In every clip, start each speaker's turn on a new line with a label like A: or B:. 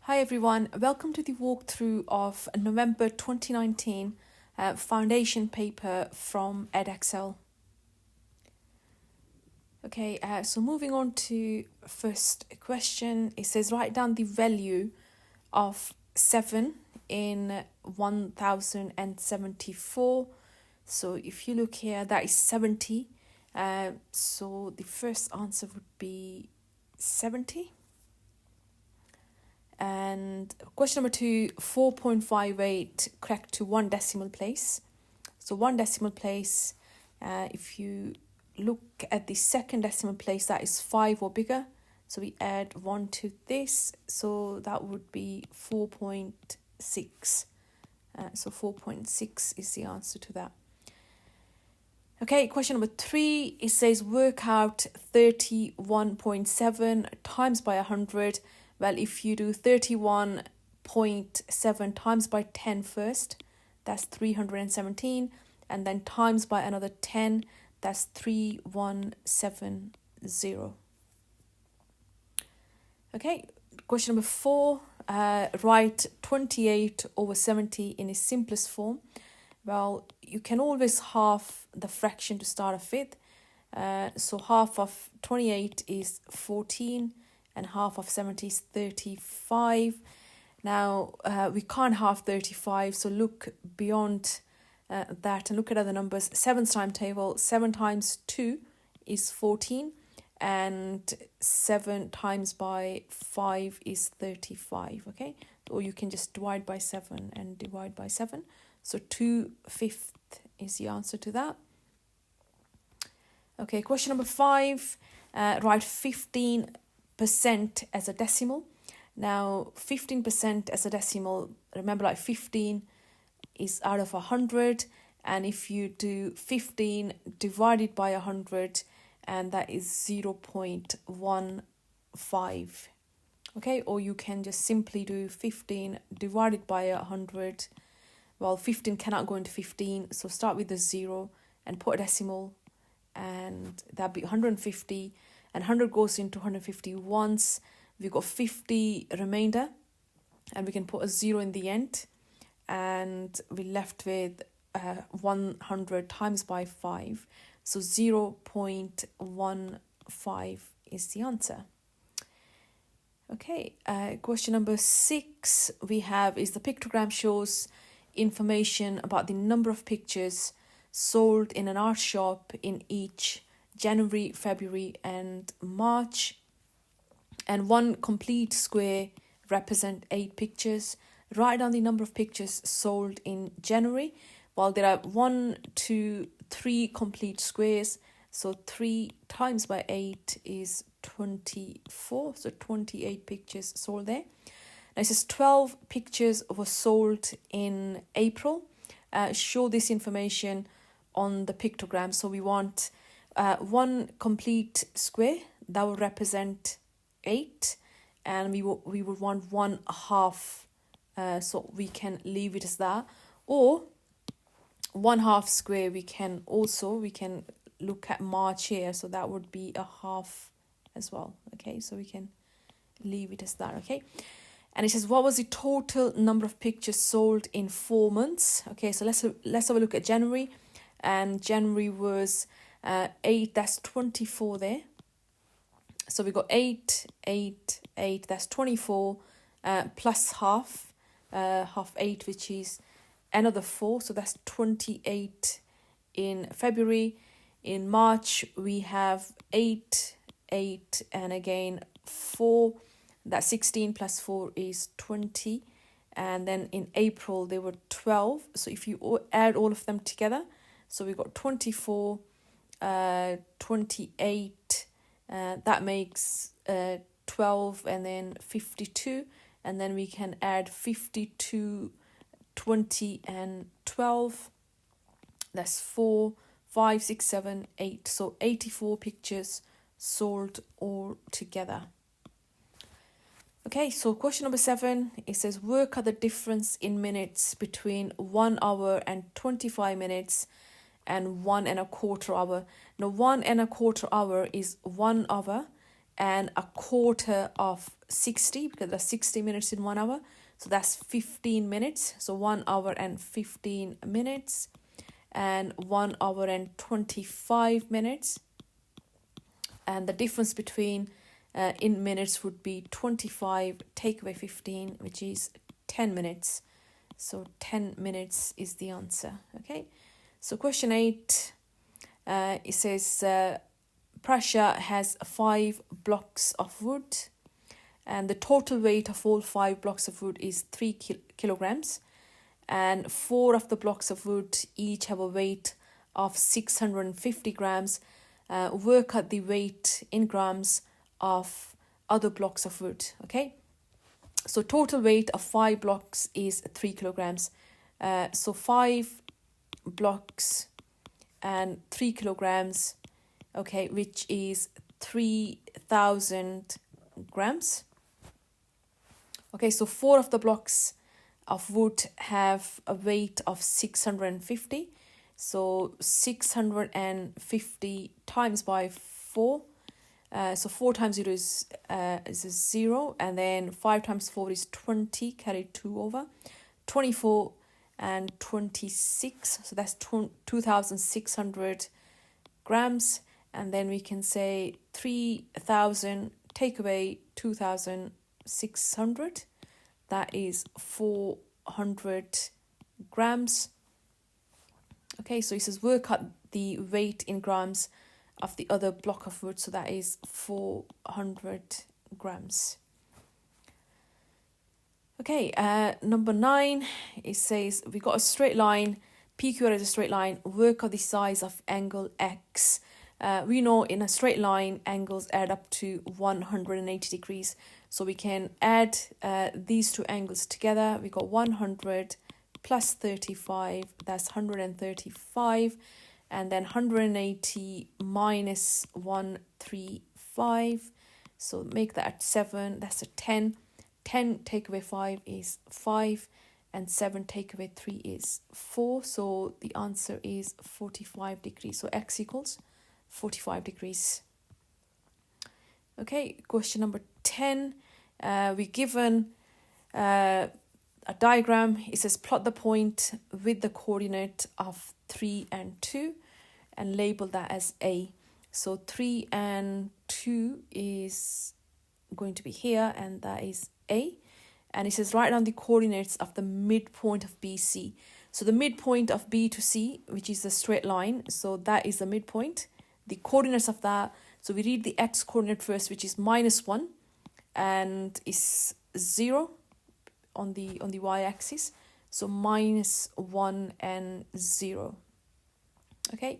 A: Hi everyone, welcome to the walkthrough of November 2019 foundation paper from Edexcel. Okay, so moving on to first question, it says write down the value of 7 in 1074. So if you look here, that is 70. So the first answer would be 70. And question number 2, 4.58 correct to one decimal place. So one decimal place, if you look at the second decimal place, that is 5 or bigger. So we add 1 to this. So that would be 4.6. So 4.6 is the answer to that. Okay, question number 3, it says work out 31.7 times by 100. Well, if you do 31.7 times by 10 first, that's 317. And then times by another 10, that's 3170. Okay, question number 4, write 28 over 70 in its simplest form. Well, you can always halve the fraction to start off with. So half of 28 is 14. And half of 70 is 35. Now, we can't halve 35, so look beyond that and look at other numbers. 7's time table, 7 times 2 is 14, and 7 times by 5 is 35, okay? Or you can just divide by 7 and divide by 7. So 2/5 is the answer to that. Okay, question number 5, write 15% as a decimal. Now 15% as a decimal, remember, like 15 is out of 100, and if you do 15 divided by 100, and that is 0.15. Okay, or you can just simply do 15 divided by 100. Well, 15 cannot go into 15, so start with the 0 and put a decimal, and that'd be 150. And 100 goes into 150 once. We've got 50 remainder, and we can put a 0 in the end, and we're left with 100 times by 5. So 0.15 is the answer. Okay, question number 6 we have is the pictogram shows information about the number of pictures sold in an art shop in each January, February and March, and one complete square represent 8 pictures. Write down the number of pictures sold in January. Well, there are 1, 2, 3 complete squares, so 3 times by 8 is 24, so 28 pictures sold there. Now it says 12 pictures were sold in April. Show this information on the pictogram. So we want one complete square that will represent 8, and we would want 1/2, so we can leave it as that, or 1/2 square. We can look at March here, so that would be a half as well. Okay, so we can leave it as that. Okay, and it says what was the total number of pictures sold in 4 months? Okay, so let's have a look at January, and January was 8, that's 24 there. So we got 8, 8, 8, that's 24, plus half 8, which is another 4, so that's 28 in February. In March we have 8, 8, and again 4, that's 16 plus 4 is 20, and then in April there were 12. So if you add all of them together, so we got 24, 28, that makes 12, and then 52, and then we can add 52, 20 and 12, that's 4, 5, 6, 7, 8, so 84 pictures sold all together. Okay, so question number 7, it says work out the difference in minutes between 1 hour and 25 minutes and 1 1/4 hour. Now 1 1/4 hour is 1 hour and a quarter of 60, because there's 60 minutes in 1 hour. So that's 15 minutes. So 1 hour and 15 minutes and 1 hour and 25 minutes. And the difference between in minutes would be 25 take away 15, which is 10 minutes. So 10 minutes is the answer. Okay. So question 8, it says Prasha has 5 blocks of wood, and the total weight of all 5 blocks of wood is 3 kilograms, and 4 of the blocks of wood each have a weight of 650 grams. Work out the weight in grams of other blocks of wood. Okay, so total weight of 5 blocks is 3 kilograms. So 5 blocks and 3 kilograms, okay, which is 3,000 grams. Okay, so 4 of the blocks of wood have a weight of 650. So 650 times by 4. So 4 times 0 is 0. And then 5 times 4 is 20. Carry 2 over. 24 and 26. So that's 2,600 grams. And then we can say 3,000 take away 2,600. That is 400 grams. Okay, so it says work out the weight in grams of the other block of wood. So that is 400 grams. Okay, number 9, it says we got a straight line. PQR is a straight line. Work out the size of angle X. We know in a straight line, angles add up to 180 degrees. So we can add these two angles together. We got 100 plus 35, that's 135. And then 180 minus 135. So make that 7, that's a 10. 10 take away 5 is 5. And 7 take away 3 is 4. So the answer is 45 degrees. So X equals 45 degrees. Okay, question number 10. We're given a diagram. It says plot the point with the coordinate of 3 and 2 and label that as A. So 3 and 2 is going to be here, and that is A. And it says write down the coordinates of the midpoint of BC. So the midpoint of B to C, which is a straight line, so that is the midpoint. The coordinates of that, so we read the X coordinate first, which is -1 and is 0 on the y-axis. So -1 and 0. Okay.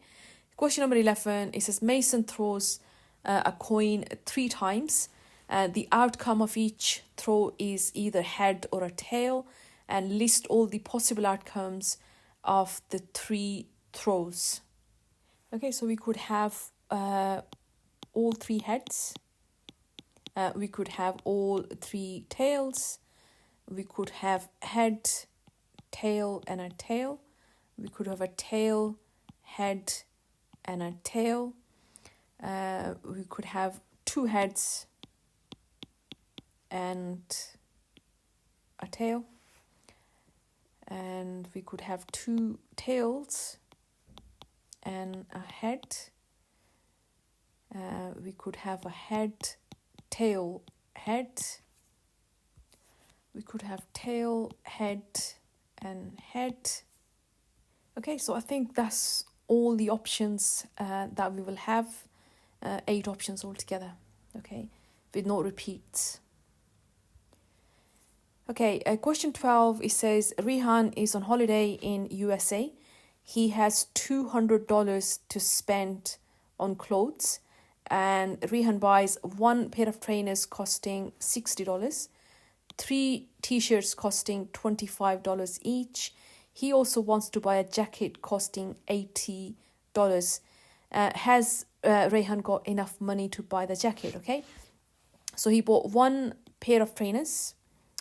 A: Question number 11, it says Mason throws a coin 3 times. The outcome of each throw is either head or a tail, and list all the possible outcomes of the 3 throws. Okay, so we could have all 3 heads. We could have all 3 tails. We could have head, tail, and a tail. We could have a tail, head, and a tail. We could have 2 heads and a tail. And we could have 2 tails and a head. We could have a head, tail, head. We could have tail, head, and head. Okay, so I think that's all the options that we will have. 8 options altogether, okay, with no repeats. Okay, question 12, it says Rihan is on holiday in USA. He has $200 to spend on clothes, and Rihan buys 1 pair of trainers costing $60, 3 t-shirts costing $25 each. He also wants to buy a jacket costing $80. Has Rehan got enough money to buy the jacket? Okay, so he bought 1 pair of trainers.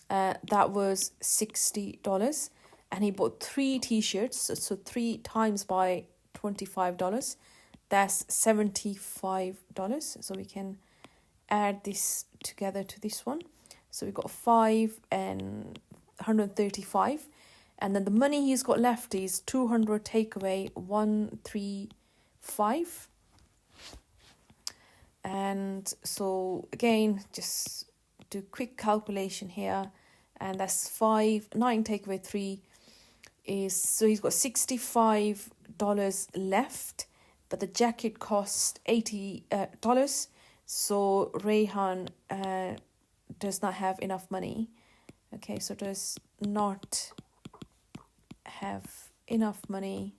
A: That was $60, and he bought 3 t-shirts, so 3 times by $25, that's $75. So we can add this together to this one. So we've got 5 and 135. And then the money he's got left is 200 take away 135. And so again, just do quick calculation here. And that's 9 take away 3 is, so he's got $65 left, but the jacket cost $80. So Rayhan does not have enough money. Okay, so does not have enough money.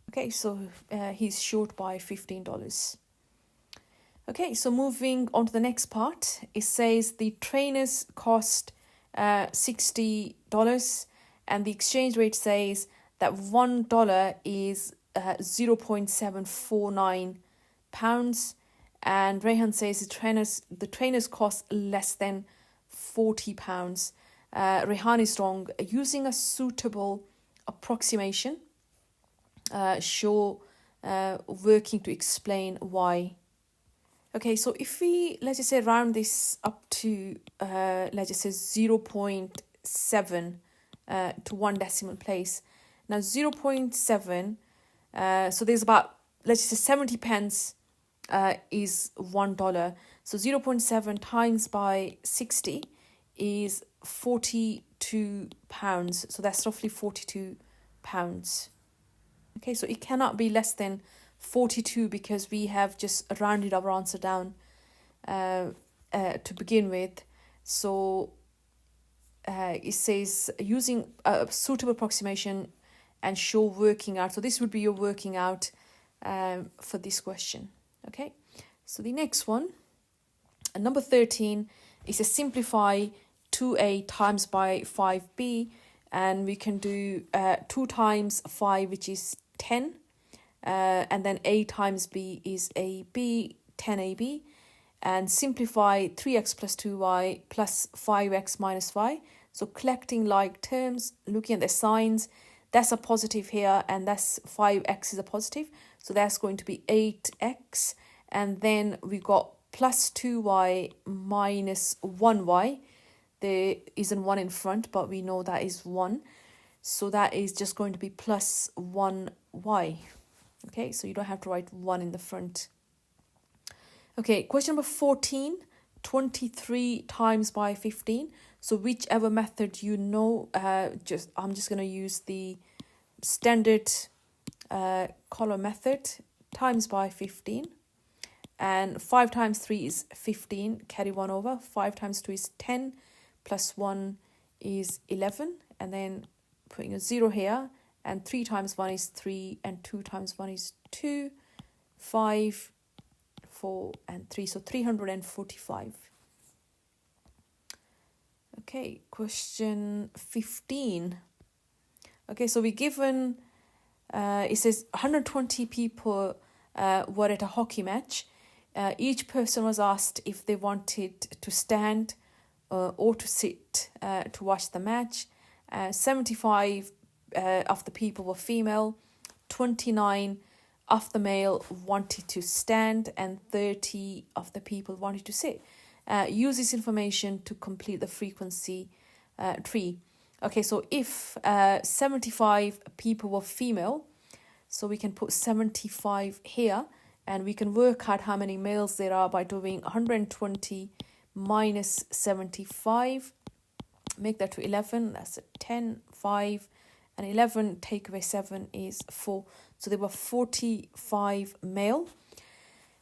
A: Okay, so he's short by $15. Okay, so moving on to the next part, it says the trainers cost $60 and the exchange rate says that $1 is 0.749 pounds, and Rayhan says the trainers cost less than £40. Rayhan is wrong. Using a suitable approximation, show working to explain why. Okay, so if we, let's just say, round this up to, let's just say 0.7 to one decimal place. Now 0.7, so there's about, let's just say 70 pence is $1. So 0.7 times by 60 is £42. So that's roughly £42. Okay, so it cannot be less than 42 because we have just rounded our answer down to begin with. So it says using a suitable approximation and show working out. So this would be your working out for this question. Okay, so the next one, number 13, is a simplify 2a times by 5b, and we can do 2 times 5, which is 10, and then a times b is ab, 10ab, and simplify 3x plus 2y plus 5x minus y. So collecting like terms, looking at the signs, that's a positive here, and that's 5x is a positive, so that's going to be 8x, and then we got plus 2y minus 1y. There isn't 1 in front, but we know that is 1. So that is just going to be plus 1y. Okay, so you don't have to write 1 in the front. Okay, question number 14, 23 times by 15. So whichever method you know, I'm just going to use the standard column method, times by 15. And 5 times 3 is 15, carry 1 over. 5 times 2 is 10, plus 1 is 11. And then putting a 0 here. And 3 times 1 is 3, and 2 times 1 is 2, 5, 4, and 3. So 345. Okay, question 15. Okay, so we're given, it says 120 people were at a hockey match. Each person was asked if they wanted to stand or to sit to watch the match. 75 of the people were female, 29 of the male wanted to stand, and 30 of the people wanted to sit. Use this information to complete the frequency tree. Okay, so if 75 people were female, so we can put 75 here, and we can work out how many males there are by doing 120 minus 75. Make that to 11, that's 10, 5, and 11 take away 7 is 4. So there were 45 male.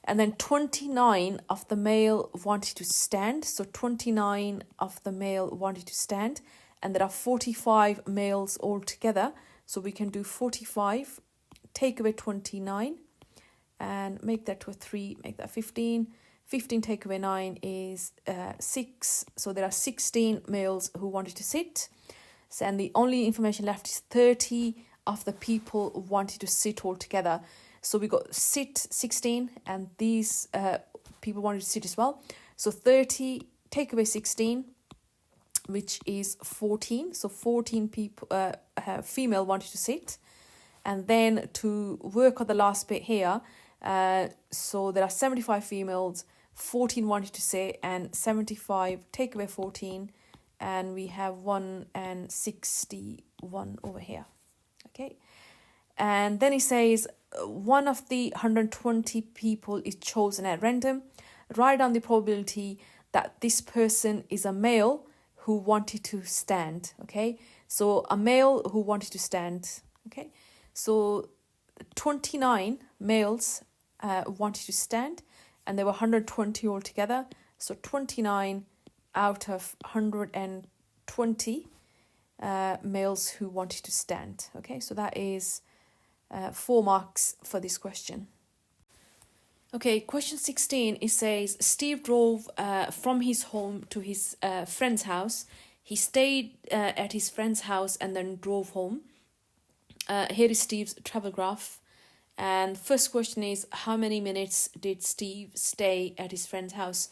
A: And then 29 of the male wanted to stand. So 29 of the male wanted to stand. And there are 45 males altogether. So we can do 45, take away 29, and make that to a 3, make that 15. 15 take away 9 is 6. So there are 16 males who wanted to sit. So, and the only information left is 30 of the people wanted to sit altogether. So we got sit 16, and these people wanted to sit as well. So 30 take away 16, which is 14. So 14 people, female wanted to sit. And then to work on the last bit here, So there are 75 females, 14 wanted to say, and 75 take away 14, and we have 1 and 61 over here. Okay, and then he says one of the 120 people is chosen at random. Write down the probability that this person is a male who wanted to stand. Okay, so a male who wanted to stand. Okay, so 29 males wanted to stand, and there were 120 altogether. So 29 out of 120 males who wanted to stand. Okay, so that is 4 marks for this question. Okay, question 16, it says Steve drove from his home to his friend's house. He stayed at his friend's house and then drove home. Here is Steve's travel graph. And first question is, how many minutes did Steve stay at his friend's house?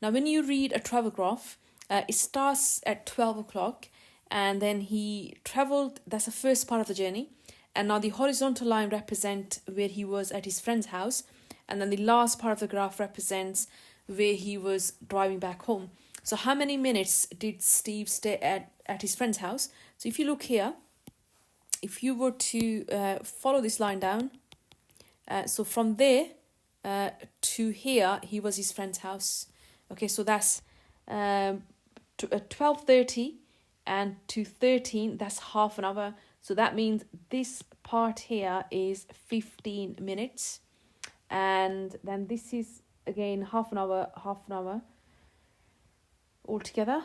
A: Now, when you read a travel graph, it starts at 12 o'clock and then he travelled, that's the first part of the journey. And now the horizontal line represents where he was at his friend's house. And then the last part of the graph represents where he was driving back home. So how many minutes did Steve stay at his friend's house? So if you look here, if you were to follow this line down, so from there to here, he was his friend's house. Okay, so that's 12:30 and to 13, that's half an hour. So that means this part here is 15 minutes. And then this is again half an hour altogether.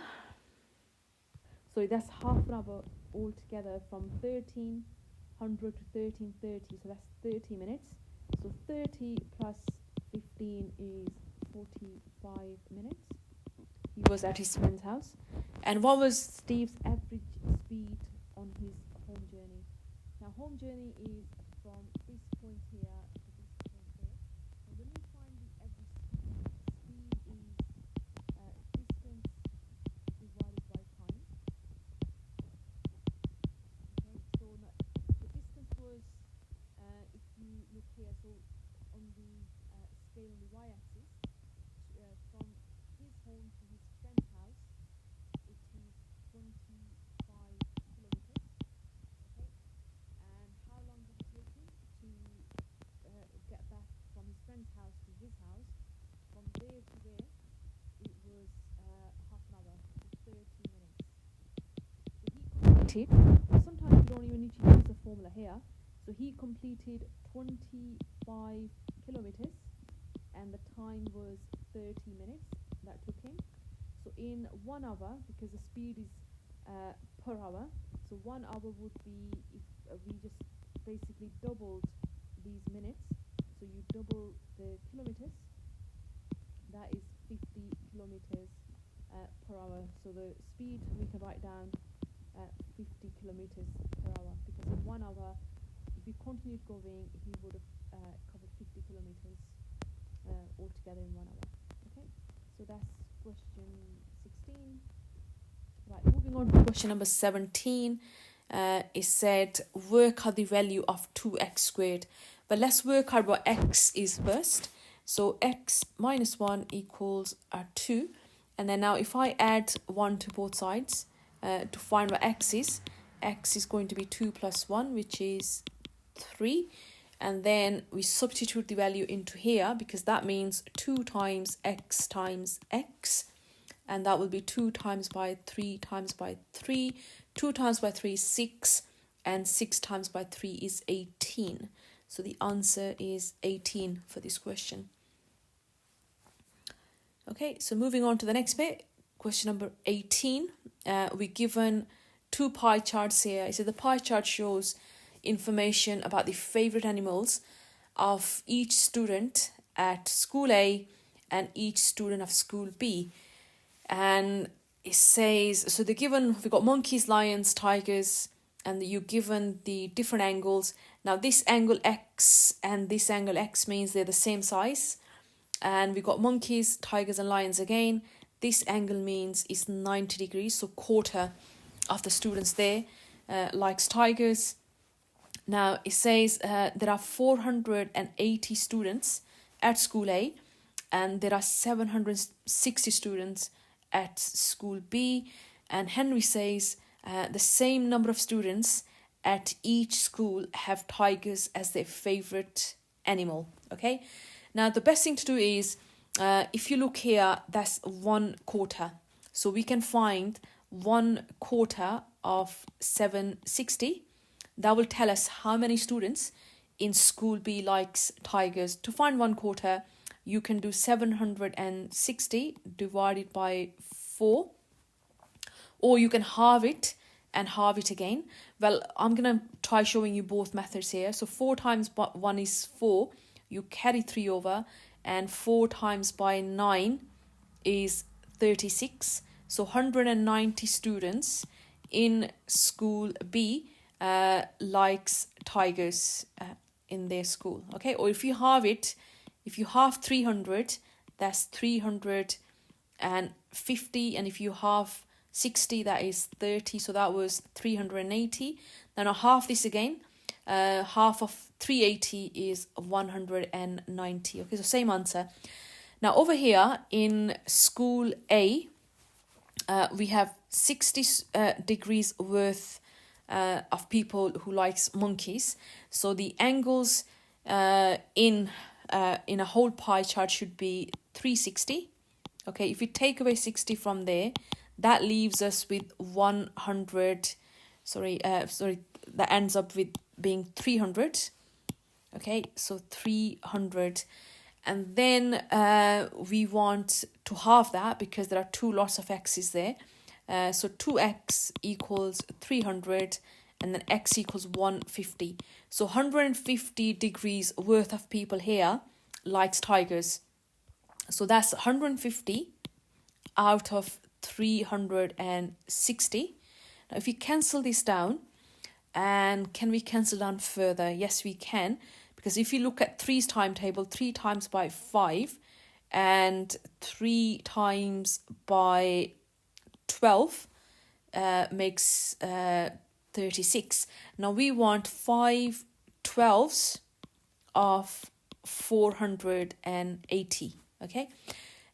A: So that's half an hour altogether from 1300 to 13:30. So that's 30 minutes. So 30 plus 15 is 45 minutes. He was at his friend's house. And what was Steve's average speed on his home journey? Now, home journey is from this point here to this point here. And when we find the average speed is distance divided by time. Okay, so the distance was, if you look here, so on the scale on the y-axis, from his home to his friend's house, it is 25 kilometers. Okay, and how long did it take him to get back from his friend's house to his house? From there to there, it was half an hour, 30 minutes. So he completed, sometimes you don't even need to use the formula here. So he completed 25 kilometers and the time was 30 minutes that took him. So in 1 hour, because the speed is per hour, so 1 hour would be, if we just basically doubled these minutes, so you double the kilometers, that is 50 kilometers per hour. So the speed we can write down 50 kilometers per hour, because in 1 hour, if he continued going, he would have covered 50 kilometers altogether in 1 hour. Okay, so that's question 16. Right, moving on to question number 17. It said work out the value of 2x squared. But let's work out what x is first. So x minus 1 equals 2. And then now if I add 1 to both sides to find what x is going to be 2 plus 1, which is 3. And then we substitute the value into here, because that means 2 times x, and that will be 2 times by 3 times by 3. 2 times by 3 is 6, and 6 times by 3 is 18. So the answer is 18 for this question. Okay, so moving on to the next bit, question number 18. We're given 2 pie charts here. So the pie chart shows information about the favorite animals of each student at school A and each student of school B. And it says, so they're given, we've got monkeys, lions, tigers, and you're given the different angles. Now this angle X and this angle X means they're the same size. And we've got monkeys, tigers and lions again. This angle means it's 90 degrees, so quarter of the students there likes tigers, Now it says there are 480 students at school A, and there are 760 students at school B. And Henry says the same number of students at each school have tigers as their favorite animal. Okay, now the best thing to do is if you look here, that's 1/4. So we can find 1/4 of 760. That will tell us how many students in school B likes tigers. To find 1/4, you can do 760 divided by 4, or you can halve it and halve it again. Well, I'm going to try showing you both methods here. So 4 times by 1 is 4. You carry 3 over, and 4 times by 9 is 36. So 190 students in school B likes tigers in their school. Okay, or if you halve it, if you halve 300, that's 350, and if you halve 60, that is 30, so that was 380. Then I'll half this again. Half of 380 is 190. Okay, so same answer. Now over here in school A, we have 60 degrees worth of people who likes monkeys. So the angles in a whole pie chart should be 360. Okay, if you take away 60 from there, that leaves us with 100. That ends up with being 300. Okay, so 300. And then we want to halve that because there are 2 lots of x's there. So 2x equals 300, and then x equals 150. So 150 degrees worth of people here likes tigers. So that's 150 out of 360. Now if you cancel this down, and can we cancel down further? Yes, we can. Because if you look at 3's timetable, 3 times by 5 and 3 times by 12 makes 36. Now we want 5 12s of 480. Okay.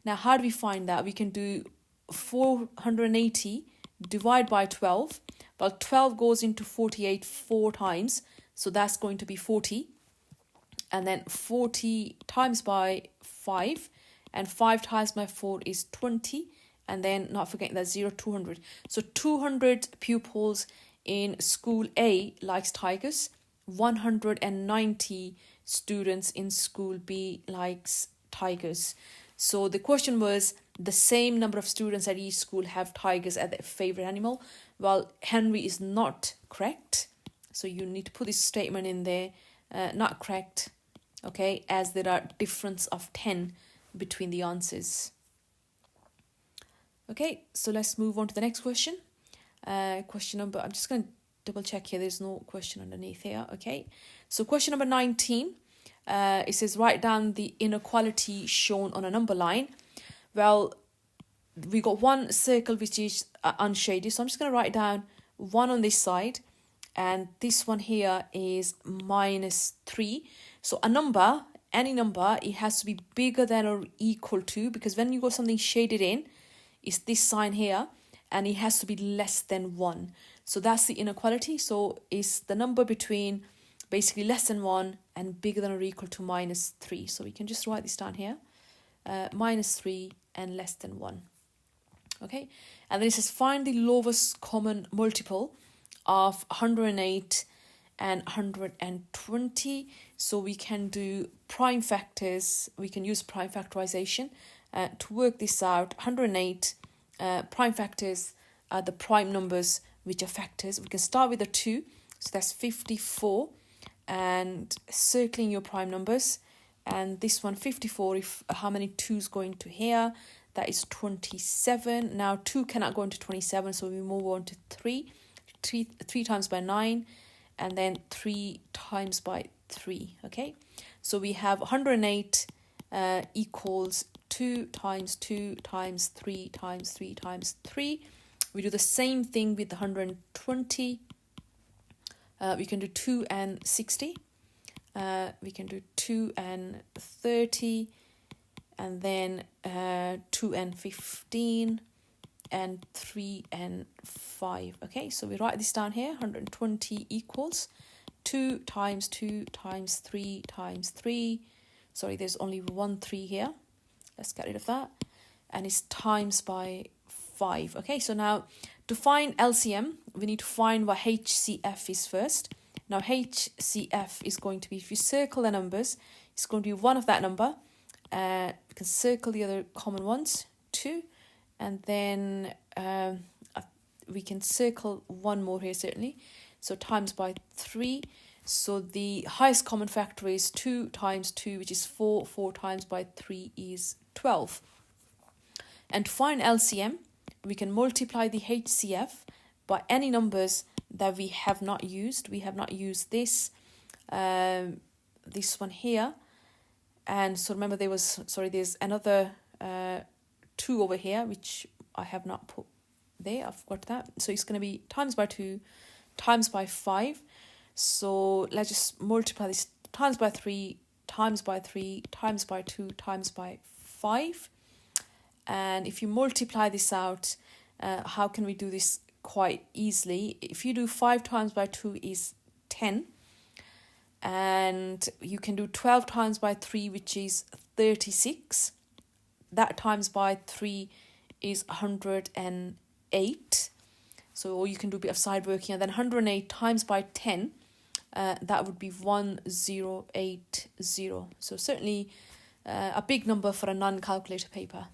A: Now how do we find that? We can do 480 divide by 12. Well, 12 goes into 48 4 times, so that's going to be 40. And then 40 times by 5, and 5 times by 4 is 20. And then, not forgetting that 200. So 200 pupils in school A likes tigers. 190 students in school B likes tigers. So the question was, the same number of students at each school have tigers as their favorite animal. Well, Henry is not correct. So you need to put this statement in there. Not correct. Okay, as there are difference of 10 between the answers. Okay, so let's move on to the next question. Question number, I'm just going to double check here. There's no question underneath here. Okay, so question number 19. It says, write down the inequality shown on a number line. Well, we got one circle which is unshaded. So I'm just going to write down 1 on this side. And this one here is -3. So a number, any number, it has to be bigger than or equal to, because when you got something shaded in, it's this sign here, and it has to be less than 1. So that's the inequality. So it's the number between basically less than 1 and bigger than or equal to -3. So we can just write this down here. -3 and less than 1. Okay, and then it says find the lowest common multiple of 108 and 120. So we can do prime factors. We can use prime factorization to work this out. 108 prime factors are the prime numbers which are factors. We can start with a 2, so that's 54, and circling your prime numbers. And this one, 54, if how many 2's go into here? That is 27. Now 2 cannot go into 27, so we move on to 3. 3 times by 9, and then 3 times by 3. Okay, so we have 108 equals 2 times 2 times 3 times 3 times 3. We do the same thing with the 120. We can do 2 and 60. We can do 2 and 30, and then 2 and 15, and 3 and 5. Okay, so we write this down here. 120 equals 2 times 2 times 3 times 3. Sorry, there's only 1 3 here. Let's get rid of that. And it's times by 5. Okay, so now to find LCM, we need to find what HCF is first. Now HCF is going to be, if you circle the numbers, it's going to be one of that number. We can circle the other common ones, 2. And then we can circle one more here, certainly. So times by 3. So the highest common factor is 2 times 2, which is 4. 4 times by 3 is 12. And to find LCM, we can multiply the HCF by any numbers that we have not used. We have not used this one here. And so remember there's another 2 over here, which I have not put there. I forgot that. So it's going to be times by 2, times by 5. So let's just multiply this times by 3, times by 3, times by 2, times by 5. And if you multiply this out, how can we do this quite easily? If you do 5 times by 2 is 10. And you can do 12 times by 3, which is 36. That times by 3 is 108. So you can do a bit of side working. And then 108 times by 10, that would be 1080. So certainly a big number for a non-calculator paper.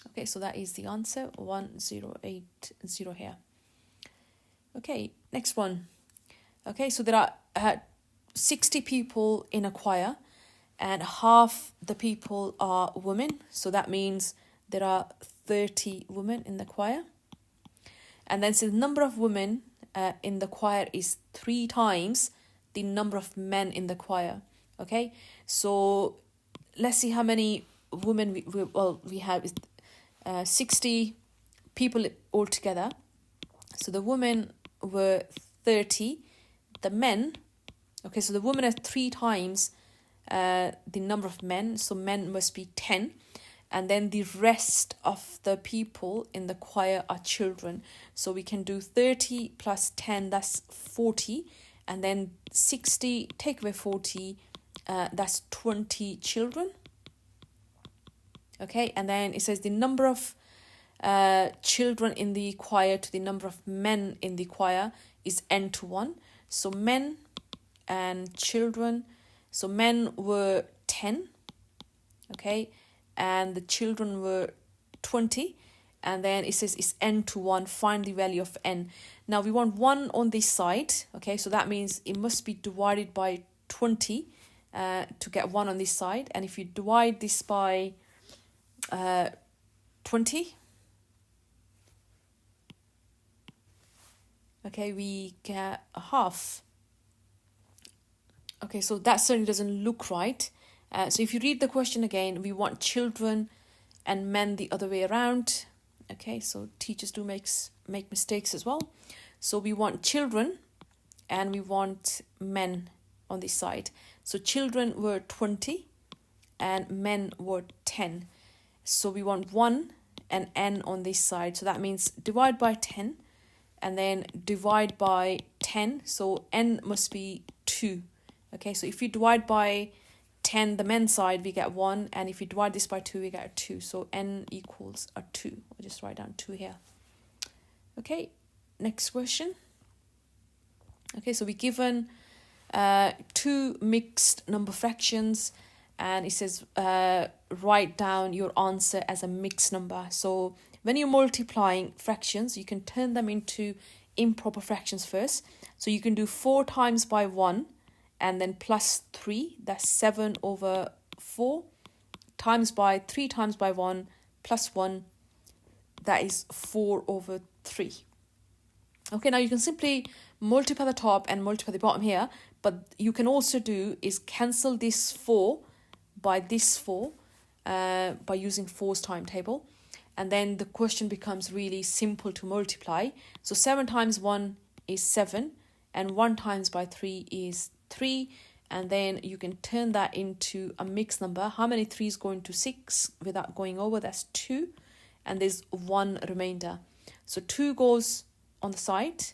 A: Okay, so that is the answer, 1080 here. Okay, next one. Okay, so there are 60 people in a choir, and half the people are women. So that means there are 30 women in the choir. And then so the number of women in the choir is 3 times the number of men in the choir. Okay, so let's see how many women we have. 60 people altogether. So the women were 30. The men, okay, so the women are 3 times the number of men. So men must be 10. And then the rest of the people in the choir are children. So we can do 30 plus 10, that's 40. And then 60, take away 40, that's 20 children. Okay, and then it says the number of children in the choir to the number of men in the choir is n to 1. So men and children. So men were 10, okay, and the children were 20. And then it says it's n to 1, find the value of n. Now we want 1 on this side, okay, so that means it must be divided by 20 to get 1 on this side. And if you divide this by 20, okay, we get a half. Okay, so that certainly doesn't look right. So if you read the question again, we want children and men the other way around. Okay, so teachers do make mistakes as well. So we want children and we want men on this side. So children were 20 and men were 10. So we want 1 and n on this side. So that means divide by 10 and then divide by 10. So n must be 2. Okay, so if you divide by 10, the men's side, we get 1. And if you divide this by 2, we get a 2. So n equals a 2. I'll just write down 2 here. Okay, next question. Okay, so we're given 2 mixed number fractions. And it says write down your answer as a mixed number. So when you're multiplying fractions, you can turn them into improper fractions first. So you can do 4 times by 1 and then plus 3. That's 7 over 4 times by 3 times by 1 plus 1. That is 4 over 3. Okay, now you can simply multiply the top and multiply the bottom here. But you can also do is cancel this 4 by this 4 by using 4's timetable. And then the question becomes really simple to multiply. So 7 times 1 is 7. and 1 times by 3 is 3, and then you can turn that into a mixed number. How many 3's go into 6 without going over? That's 2, and there's 1 remainder. So 2 goes on the side,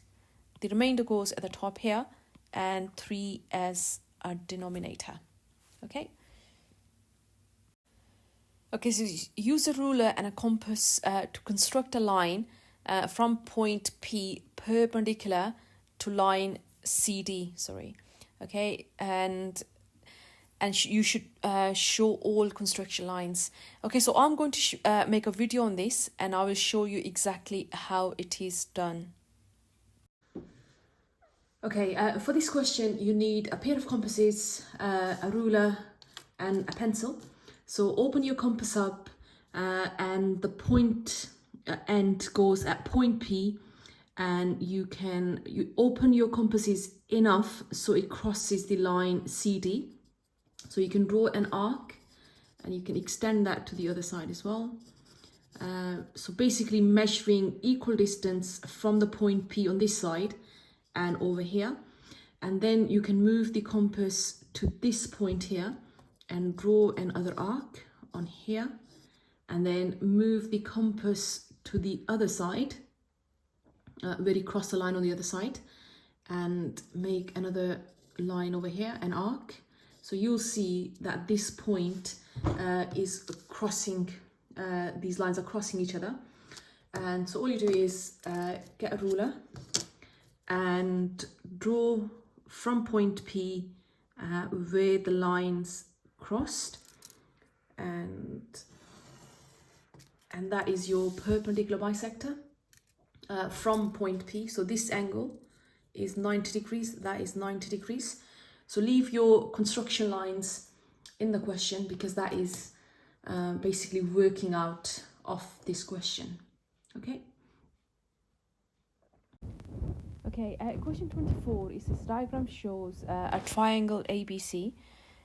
A: the remainder goes at the top here, and 3 as a denominator. Okay. Okay, so use a ruler and a compass to construct a line from point P perpendicular to line CD. Okay, and you should show all construction lines. Okay, so I'm going to make a video on this, and I will show you exactly how it is done. Okay, for this question, you need a pair of compasses, a ruler, and a pencil. So open your compass up, and the point end goes at point P, and you open your compasses enough so it crosses the line CD. So you can draw an arc, and you can extend that to the other side as well. So basically measuring equal distance from the point P on this side and over here. And then you can move the compass to this point here and draw another arc on here, and then move the compass to the other side, where you cross the line on the other side, and make another line over here, an arc. So you'll see that this point is crossing, these lines are crossing each other. And so all you do is get a ruler and draw from point P where the lines crossed, and that is your perpendicular bisector from point P. So this angle is 90 degrees, that is 90 degrees. So leave your construction lines in the question, because that is basically working out of this question. Okay. Okay, question 24 is this diagram shows a triangle ABC,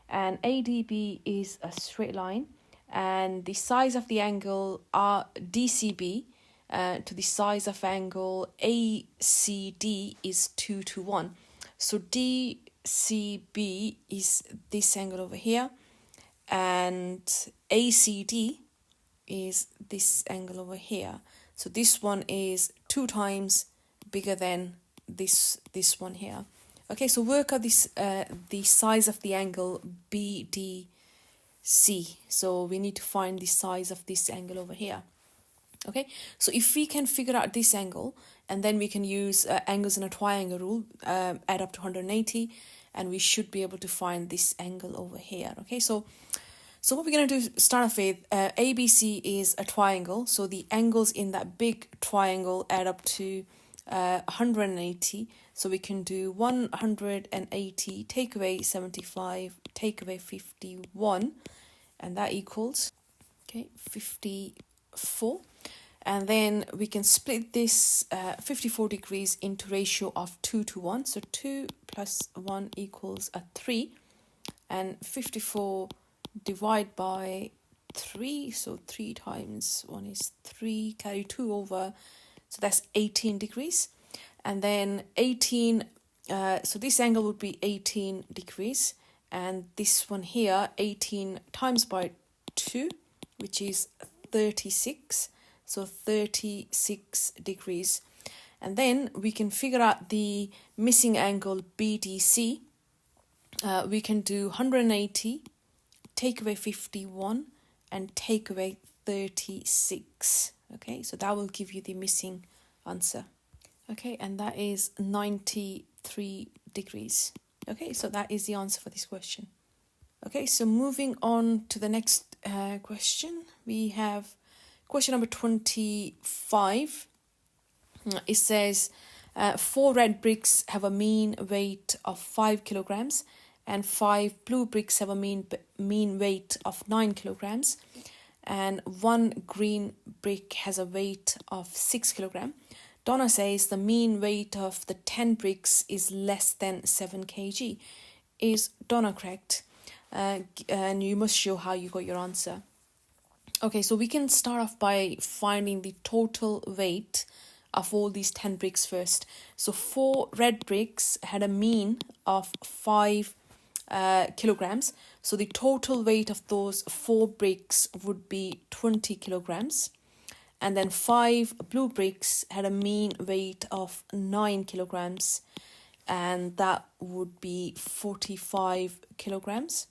A: and ADB is a straight line, and the size of the angle DCB to the size of angle ACD is 2:1. So DCB is this angle over here, and ACD is this angle over here. So this one is 2 times bigger than this one here. Okay, so work out this the size of the angle BDC. So we need to find the size of this angle over here. Okay, so if we can figure out this angle, and then we can use angles in a triangle rule, add up to 180, and we should be able to find this angle over here. Okay, so what we're going to do, start off with, ABC is a triangle, so the angles in that big triangle add up to 180. So we can do 180, take away 75, take away 51, and that equals 54. And then we can split this 54 degrees into ratio of 2:1. So 2 plus 1 equals 3, and 54 divide by 3, so 3 times 1 is 3, carry 2 over, so that's 18 degrees. And then 18, so this angle would be 18 degrees, and this one here, 18 times by 2, which is 36, so 36 degrees. And then we can figure out the missing angle BDC. We can do 180, take away 51, and take away 36. Okay, so that will give you the missing answer. Okay, and that is 93 degrees. Okay, so that is the answer for this question. Okay, so moving on to the next question, we have question number 25. It says 4 red bricks have a mean weight of 5 kilograms, and 5 blue bricks have a mean weight of 9 kilograms, and 1 green brick has a weight of 6 kilograms. Donna says the mean weight of the 10 bricks is less than 7 kg. Is Donna correct? And you must show how you got your answer. Okay, so we can start off by finding the total weight of all these 10 bricks first. So 4 red bricks had a mean of 5 kilograms. So the total weight of those 4 bricks would be 20 kilograms. And then 5 blue bricks had a mean weight of 9 kilograms, and that would be 45 kilograms.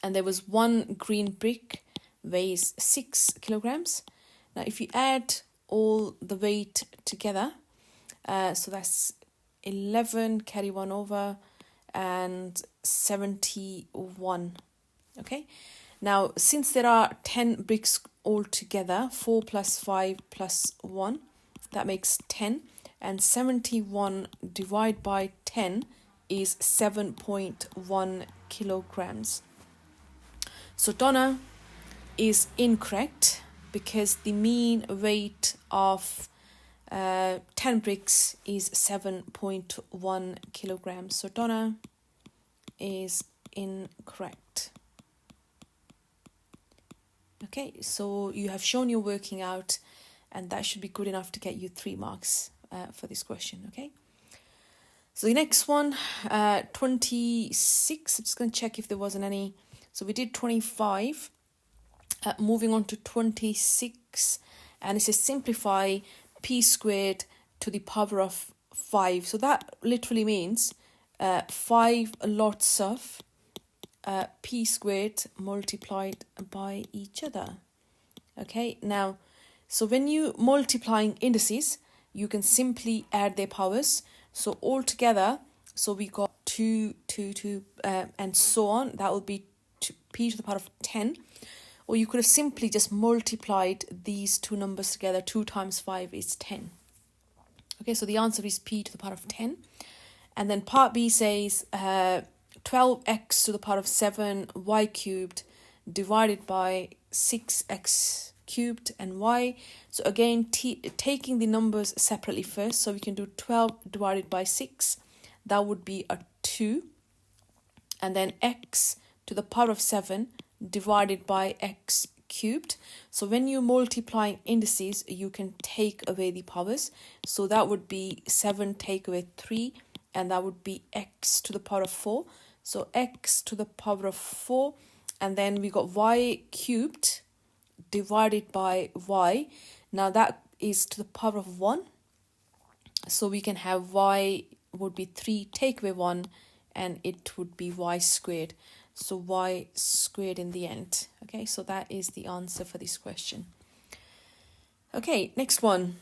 A: And there was 1 green brick weighs 6 kilograms. Now if you add all the weight together, so that's 11, carry 1 over, and 71. Okay, now since there are 10 bricks altogether, 4 plus 5 plus 1, that makes 10, and 71 divided by 10 is 7.1 kilograms. So Donna is incorrect because the mean weight of 10 bricks is 7.1 kilograms. So Donna is incorrect. Okay, so you have shown your working out, and that should be good enough to get you 3 marks for this question. Okay, so the next one, 26. I'm just going to check if there wasn't any. So we did 25. Moving on to 26, and it says simplify p squared to the power of 5. So that literally means 5 lots of p squared multiplied by each other. Okay, now, so when you multiplying indices, you can simply add their powers. So all together, so we got 2, 2, 2, and so on. That will be p to the power of 10. Or you could have simply just multiplied these two numbers together. 2 times 5 is 10. Okay, so the answer is p to the power of 10. And then part B says 12x to the power of 7 y cubed divided by 6x cubed and y. So again, taking the numbers separately first. So we can do 12 divided by 6. That would be a 2. And then x to the power of 7 divided by x cubed. So when you multiplying indices, you can take away the powers. So that would be 7 take away 3, and that would be x to the power of 4. So x to the power of 4, and then we got y cubed divided by y. Now that is to the power of 1. So we can have y would be 3 take away 1, and it would be y squared. So y squared in the end. Okay, so that is the answer for this question. Okay, next one.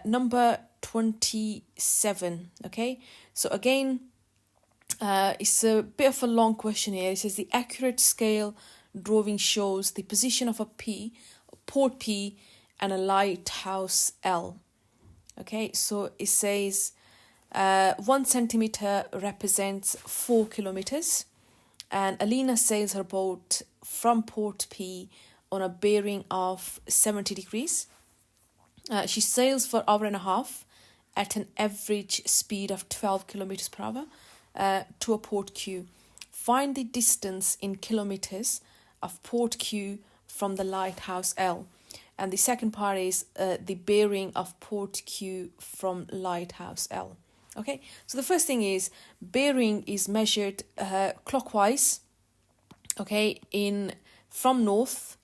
A: Number 27. Okay, so again, it's a bit of a long question here. It says the accurate scale drawing shows the position of a port P and a lighthouse L. Okay, so it says 1 centimeter represents 4 kilometers. And Alina sails her boat from Port P on a bearing of 70 degrees. She sails for an hour and a half at an average speed of 12 kilometers per hour to a Port Q. Find the distance in kilometers of Port Q from the lighthouse L. And the second part is the bearing of Port Q from lighthouse L. Okay, so the first thing is bearing is measured clockwise, okay, from north,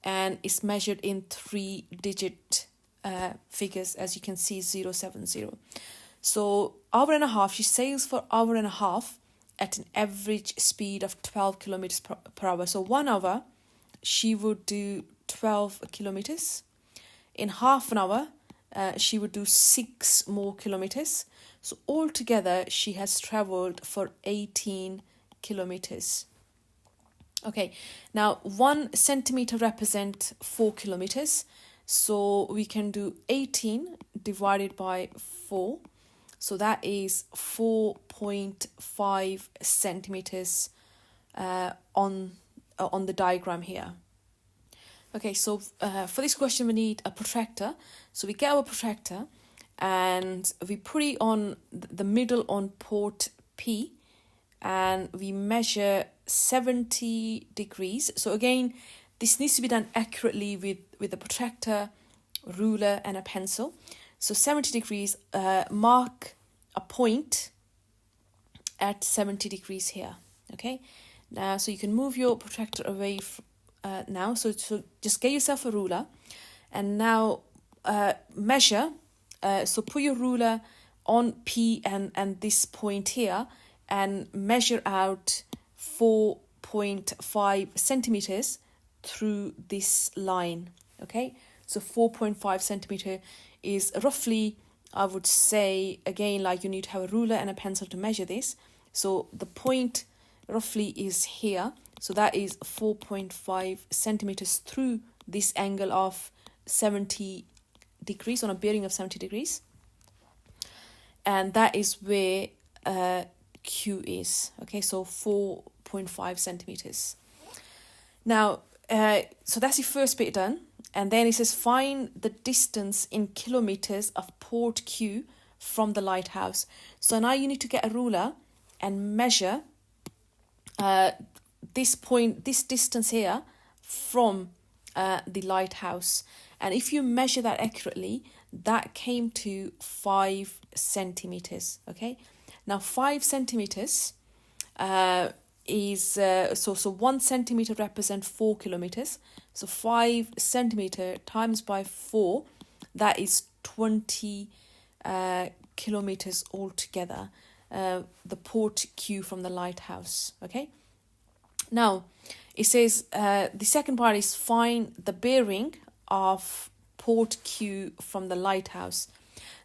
A: and it's measured in 3-digit figures, as you can see, 070. So hour and a half, she sails for hour and a half at an average speed of 12 kilometers per hour. So 1 hour, she would do 12 kilometers. In half an hour, she would do 6 more kilometers. So altogether, she has travelled for 18 kilometers. Okay, now 1 centimeter represents 4 kilometers. So we can do 18 divided by 4. So that is 4.5 centimeters on the diagram here. Okay, so for this question, we need a protractor. So we get our protractor and we put it on the middle on port P, and we measure 70 degrees. So again, this needs to be done accurately with the protractor ruler and a pencil. So 70 degrees, mark a point at 70 degrees here. Okay, now so you can move your protractor away now. So just get yourself a ruler and now measure. So put your ruler on P and this point here and measure out 4.5 centimeters through this line. Okay, so 4.5 centimeter is roughly, I would say, again, like you need to have a ruler and a pencil to measure this. So the point roughly is here. So that is 4.5 centimeters through this angle of 70 degrees, on a bearing of 70 degrees. And that is where Q is. Okay, so 4.5 centimeters. Now, so that's the first bit done. And then it says find the distance in kilometers of port Q from the lighthouse. So now you need to get a ruler and measure this point, this distance here from the lighthouse. And if you measure that accurately, that came to 5 centimeters. Okay, now 5 centimeters is so 1 centimeter represents 4 kilometers. So 5 centimeter times by 4, that is 20 kilometers altogether. The port Q from the lighthouse. Okay, now it says the second part is find the bearing of port Q from the lighthouse.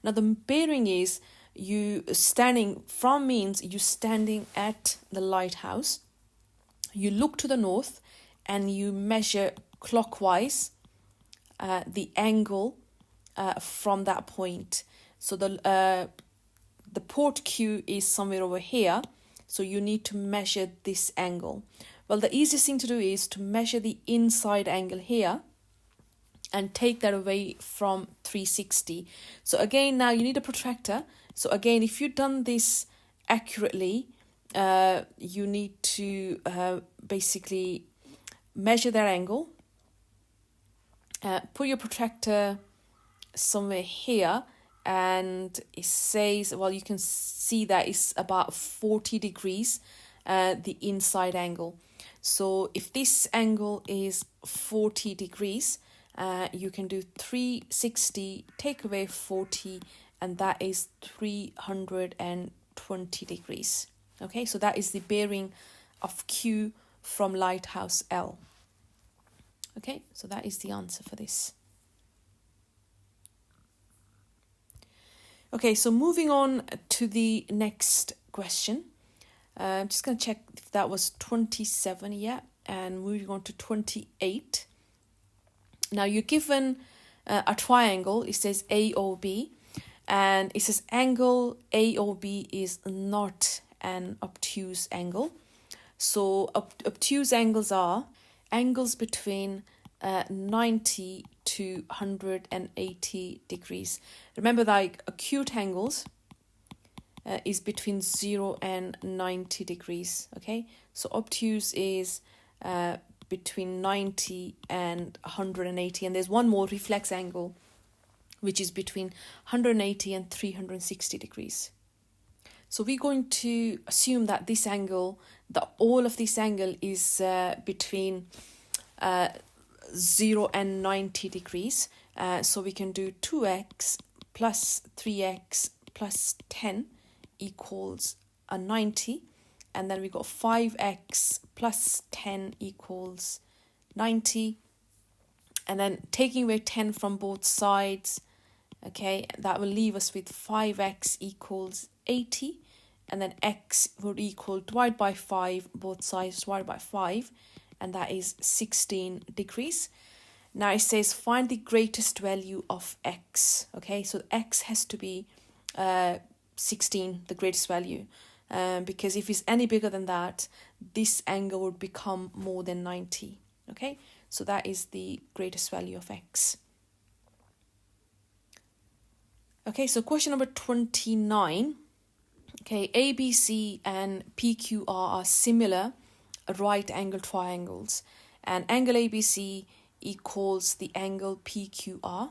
A: Now the bearing is you standing from, means you standing at the lighthouse, you look to the north and you measure clockwise the angle from that point. So the port Q is somewhere over here, so you need to measure this angle. Well, the easiest thing to do is to measure the inside angle here and take that away from 360. So again, now you need a protractor. So again, if you've done this accurately, you need to basically measure that angle. Put your protractor somewhere here, and it says, well, you can see that it's about 40 degrees, the inside angle. So if this angle is 40 degrees, you can do 360, take away 40, and that is 320 degrees. Okay, so that is the bearing of Q from lighthouse L. Okay, so that is the answer for this. Okay, so moving on to the next question. I'm just going to check if that was 27 yet, and moving on to 28. Now you're given a triangle. It says AOB, and it says angle AOB is not an obtuse angle. So obtuse angles are angles between 90 to 180 degrees. Remember, like acute angles is between 0 and 90 degrees. Okay, so obtuse is between 90 and 180, and there's one more, reflex angle, which is between 180 and 360 degrees. So we're going to assume that this angle, all of this angle is between 0 and 90 degrees. So we can do 2x plus 3x plus 10 equals a 90. And then we got 5x plus 10 equals 90. And then taking away 10 from both sides, okay, that will leave us with 5x equals 80. And then x would equal, divide by 5, both sides divided by 5. And that is 16 degrees. Now it says find the greatest value of x. Okay, so x has to be 16, the greatest value. Because if it's any bigger than that, this angle would become more than 90. Okay, so that is the greatest value of x. Okay, so question number 29. Okay, ABC and PQR are similar right angle triangles, and angle ABC equals the angle PQR.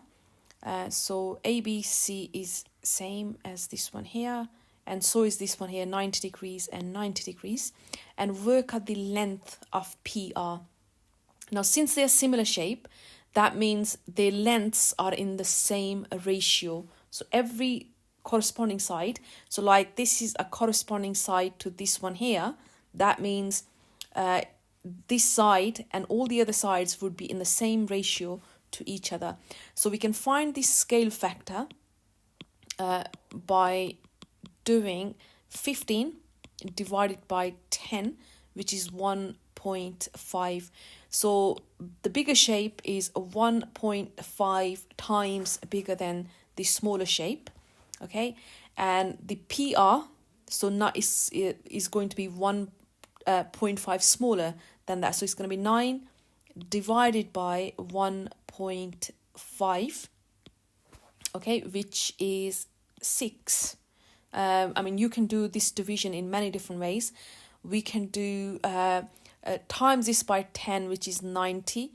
A: So ABC is same as this one here, and so is this one here, 90 degrees and 90 degrees, and work out the length of PR. Now, since they're similar shape, that means their lengths are in the same ratio. So every corresponding side, so like this is a corresponding side to this one here, that means this side and all the other sides would be in the same ratio to each other. So we can find this scale factor by doing 15 divided by 10, which is 1.5. So the bigger shape is 1.5 times bigger than the smaller shape, okay? And the PR, so now is going to be 1.5 smaller than that. So it's going to be 9 divided by 1.5, okay, which is 6. I mean, you can do this division in many different ways. We can do times this by 10, which is 90,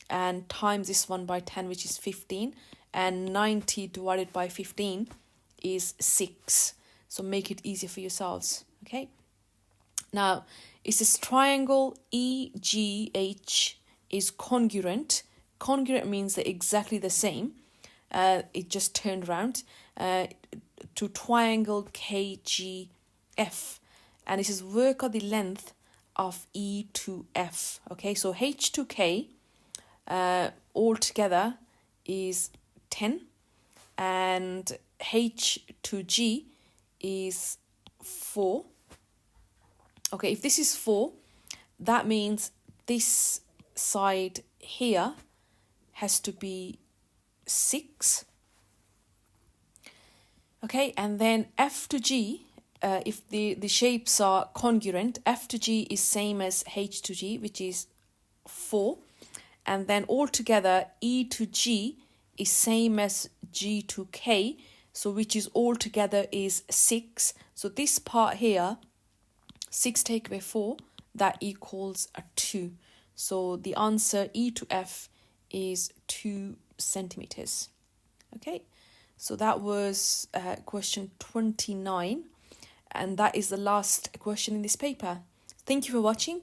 A: and times this one by 10, which is 15, and 90 divided by 15 is 6. So make it easier for yourselves, okay? Now, it says triangle EGH is congruent. Congruent means they're exactly the same. It just turned around to triangle KGF. And it says work out the length of E to F. Okay, so H to K altogether is 10, and H to G is 4. Okay, if this is 4, that means this side here has to be 6. Okay, and then F to G, if the shapes are congruent, F to G is same as H to G, which is 4. And then altogether, E to G is same as G to K, so which is altogether is 6. So this part here, 6 take away 4, that equals a 2. So the answer E to F is 2 centimeters. Okay, so that was question 29, and that is the last question in this paper. Thank you for watching.